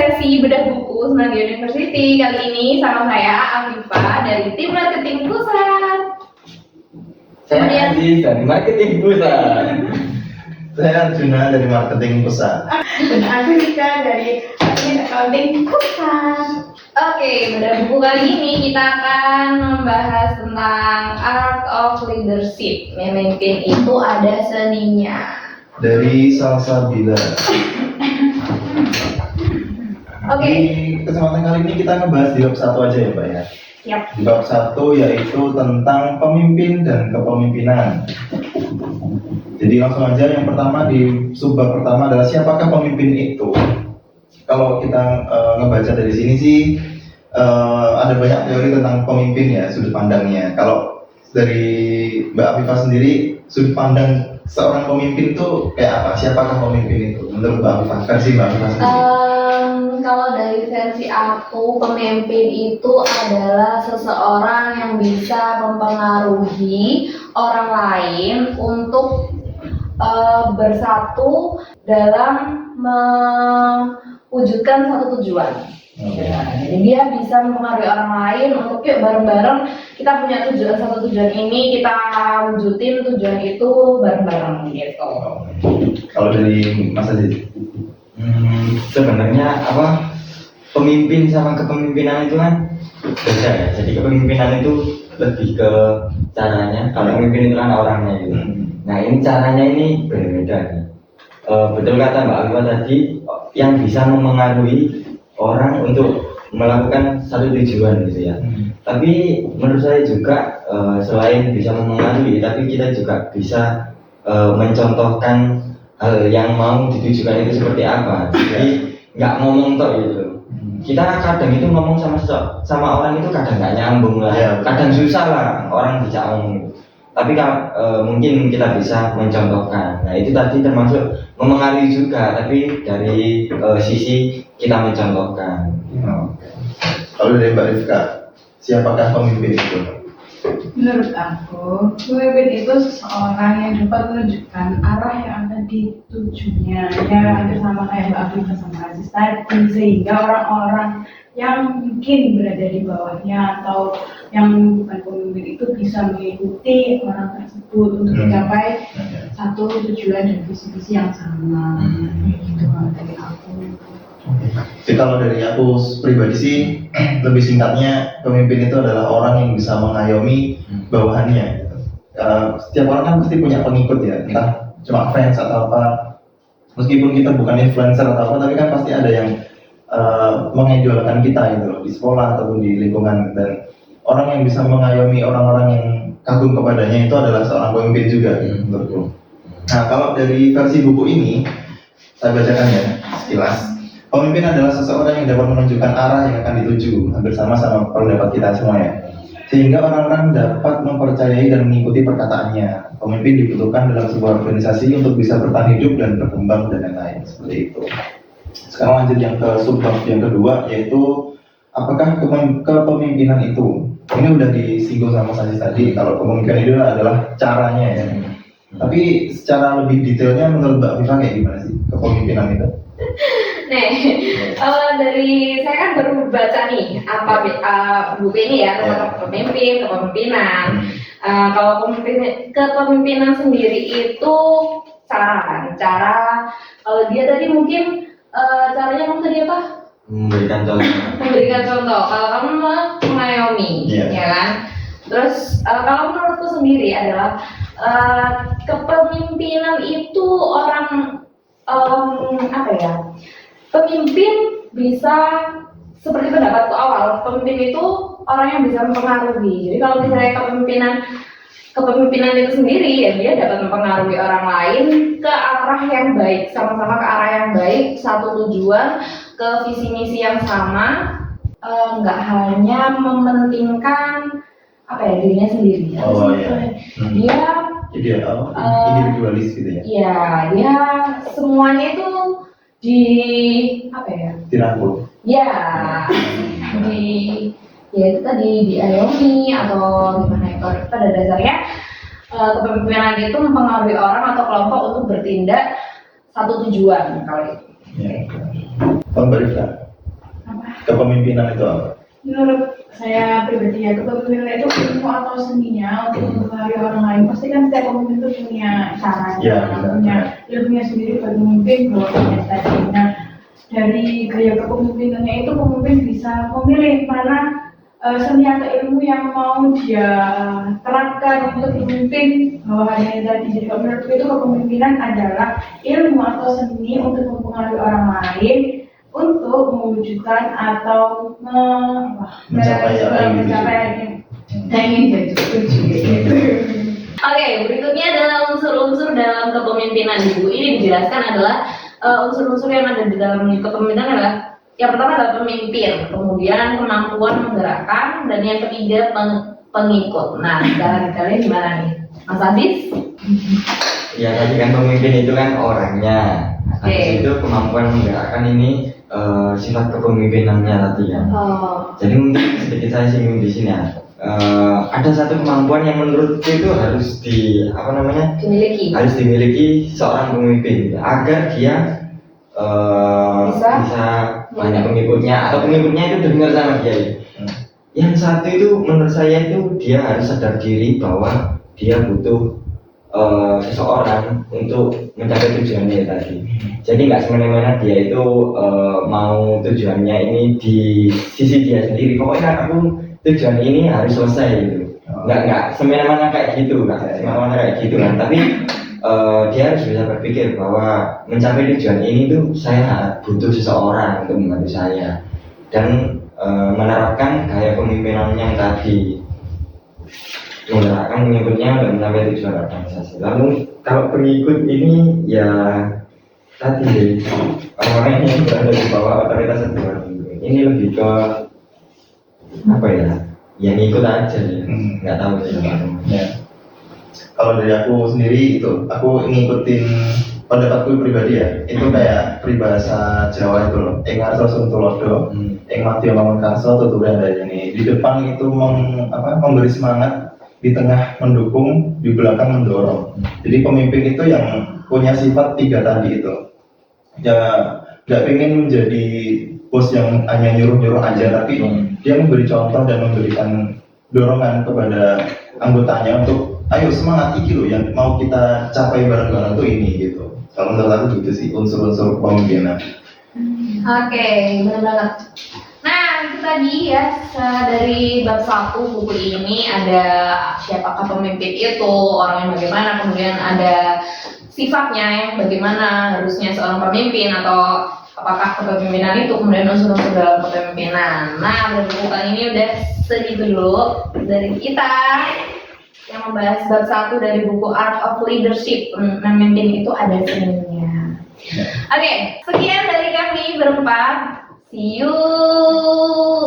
sesi bedah buku Semangat University. Kali ini sama saya Afifa dari tim marketing pusat. Saya Aziz dari marketing pusat. Saya Arjuna dari marketing pusat. Dan aku Rika dari accounting pusat. Oke, bedah buku kali ini kita akan membahas tentang art of leadership. Memimpin itu ada seninya. Dari Salsabila. Oke. Di kesempatan kali ini kita ngebahas di bab 1 aja ya Mbak ya. Yap. Di bab 1 yaitu tentang pemimpin dan kepemimpinan. Jadi langsung aja, yang pertama di subbab pertama adalah siapakah pemimpin itu. Kalau kita ngebaca dari sini sih ada banyak teori tentang pemimpin ya, sudut pandangnya. Kalau dari Mbak Afifah sendiri, sudut pandang seorang pemimpin itu kayak apa? Siapakah pemimpin itu menurut Mbak Afifah? Versi Mbak Afifah sendiri. Kalau dari versi aku, pemimpin itu adalah seseorang yang bisa mempengaruhi orang lain untuk bersatu dalam mewujudkan satu tujuan. Jadi dia bisa mempengaruhi orang lain untuk yuk bareng-bareng kita punya tujuan, satu tujuan ini kita wujudin tujuan itu bareng-bareng gitu. Kalau dari Mas Aziz? Sebenarnya pemimpin sama kepemimpinan itu kan beda ya. Jadi kepemimpinan itu lebih ke caranya, kalau pemimpin itu kan orangnya gitu. Nah ini caranya ini berbeda nih. Betul kata Mbak Alwa tadi, yang bisa memengaruhi orang untuk melakukan satu tujuan gitu ya. Tapi menurut saya juga selain bisa memengaruhi, tapi kita juga bisa mencontohkan hal yang mau ditujukan itu seperti apa. Jadi nggak ngomong tok gitu. Kita kadang itu ngomong sama orang itu kadang nggak nyambung lah, kadang susah lah orang bisa ngomong. Tapi mungkin kita bisa mencontohkan. Nah itu tadi termasuk memengaruhi juga, tapi dari sisi kita mencontohkan. Kalau dari Mbak Rifka, siapakah pemimpin itu? Menurut aku, pemimpin itu seseorang yang dapat menunjukkan arah yang akan ditujunya. Ya hampir sama kayak Mbak Afifah sama Aziz tadi, sehingga orang-orang yang mungkin berada di bawahnya atau yang bukan pemimpin itu bisa mengikuti orang tersebut untuk mencapai satu tujuan dan visi-visi yang sama. Gitu kalau dari aku. Jadi kalau dari aku pribadi sih, lebih singkatnya pemimpin itu adalah orang yang bisa mengayomi bawahannya. Setiap orang kan pasti punya pengikut ya, entah cuma fans atau apa. Meskipun kita bukan influencer atau apa, tapi kan pasti ada yang mengidolakan kita gitu loh, di sekolah ataupun di lingkungan. Dan orang yang bisa mengayomi orang-orang yang kagum kepadanya itu adalah seorang pemimpin juga menurutku. Nah kalau dari versi buku ini, saya bacakan ya sekilas. Pemimpin adalah seseorang yang dapat menunjukkan arah yang akan dituju, hampir sama pendapat kita semua ya. Sehingga orang-orang dapat mempercayai dan mengikuti perkataannya. Pemimpin dibutuhkan dalam sebuah organisasi untuk bisa bertahan hidup dan berkembang dan lain-lain, seperti itu. Sekarang lanjut yang ke subbab yang kedua, yaitu apakah kepemimpinan itu? Ini udah disinggung sama Aziz tadi, kalau kepemimpinan itu adalah caranya ya. Tapi secara lebih detailnya menurut Mbak Afifah kayak gimana sih kepemimpinan itu? Kalau dari saya kan baru baca nih buku ini ya tentang kepemimpinan. Kalau kepemimpinan sendiri itu cara kalau dia tadi mungkin caranya kamu tadi apa? Memberikan Contoh. Kalau kamu mengayomi, ya kan? Terus kalau menurutku sendiri adalah kepemimpinan itu orang pemimpin bisa seperti pendapatku awal, pemimpin itu orang yang bisa mempengaruhi. Jadi kalau misalnya kepemimpinan itu sendiri ya dia dapat mempengaruhi orang lain ke arah yang baik, sama-sama ke arah yang baik, satu tujuan, ke visi misi yang sama, nggak hanya mementingkan dirinya sendiri. Dia individualis gitu ya? Iya, dia semuanya itu dirangkul. Ya, itu tadi diayomi atau gimana ya? Pada dasarnya kepemimpinan itu mempengaruhi orang atau kelompok untuk bertindak satu tujuan kalau itu. Mbak Rifka, kepemimpinan itu apa? Menurut saya pribadi ya, kepemimpinan itu ilmu atau seninya untuk mempengaruhi orang lain. Pasti kan setiap pemimpin itu punya caranya, Ya, benar. punya ilmunya sendiri buat memimpin bahwa tadinya dari gaya kepemimpinannya itu pemimpin bisa memilih mana seni atau ilmu yang mau dia terapkan untuk memimpin bawahannya tadi. Jadi kalau menurutku itu kepemimpinan adalah ilmu atau seni untuk mempengaruhi orang lain untuk mewujudkan atau Mencapai yang ingin dia tuju gitu. Oke, berikutnya adalah unsur-unsur dalam kepemimpinan ibu. Ini dijelaskan adalah unsur-unsur yang ada di dalam kepemimpinan adalah yang pertama adalah pemimpin, kemudian kemampuan menggerakkan, dan yang ketiga pengikut. Nah, sekarang kalian gimana nih, Mas Adis? Ya tadi kan pemimpin itu kan orangnya. Habis itu kemampuan menggerakkan ini sifat kepemimpinannya tadi kan. Jadi mungkin sedikit saya singgung di sini ya. Ada satu kemampuan yang menurutku itu harus harus dimiliki seorang pemimpin agar dia bisa banyak pengikutnya atau pengikutnya itu dengar sama dia. Yang satu itu menurut saya itu dia harus sadar diri bahwa dia butuh seseorang untuk mencapai tujuannya tadi. Jadi nggak semena-mena dia itu mau tujuannya ini di sisi dia sendiri. Pokoknya aku tujuan ini harus selesai gitu. Nggak semena-mena kayak gitu, kan. Tapi dia harus bisa berpikir bahwa mencapai tujuan ini tuh saya butuh seseorang untuk membantu saya dan menerapkan gaya kepemimpinan yang tadi. Menggerakkan pengikutnya untuk mencapai tujuan organisasi. Lalu kalau pengikut ini ya tadi orang yang berada di bawah otoritas sebuah ini lebih ke apa ya? Ya ngikut aja ya. Nggak tahu sih. Ya. Kalau dari aku sendiri itu, aku ngikutin pendapatku pribadi ya. Itu kayak peribahasa Jawa itu loh. Ing arsa suntulodo, ing madya mangun karso tutup dari ini. Di depan itu memberi semangat, di tengah mendukung, di belakang mendorong. Jadi pemimpin itu yang punya sifat tiga tadi itu. Ya nggak pengen menjadi bos yang hanya nyuruh-nyuruh aja, tapi dia memberi contoh dan memberikan dorongan kepada anggotanya untuk ayo semangat iki loh yang mau kita capai bareng-bareng tuh ini gitu. Kalau menurut aku gitu sih unsur-unsur kepemimpinan. Oke, benar banget. Nah, itu tadi ya dari bab 1 buku ini ada siapakah pemimpin itu, orangnya bagaimana, kemudian ada sifatnya yang bagaimana harusnya seorang pemimpin atau apakah kepemimpinan itu, kemudian unsur-unsur dalam kepemimpinan. Nah, pada buku kali ini udah segitu dulu dari kita yang membahas bab 1 dari buku Art of Leadership. Memimpin itu ada seninya. Oke, sekian dari kami berempat. See you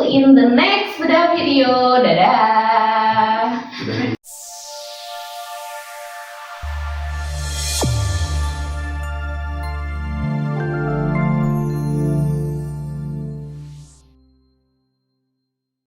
in the next video. Dadah.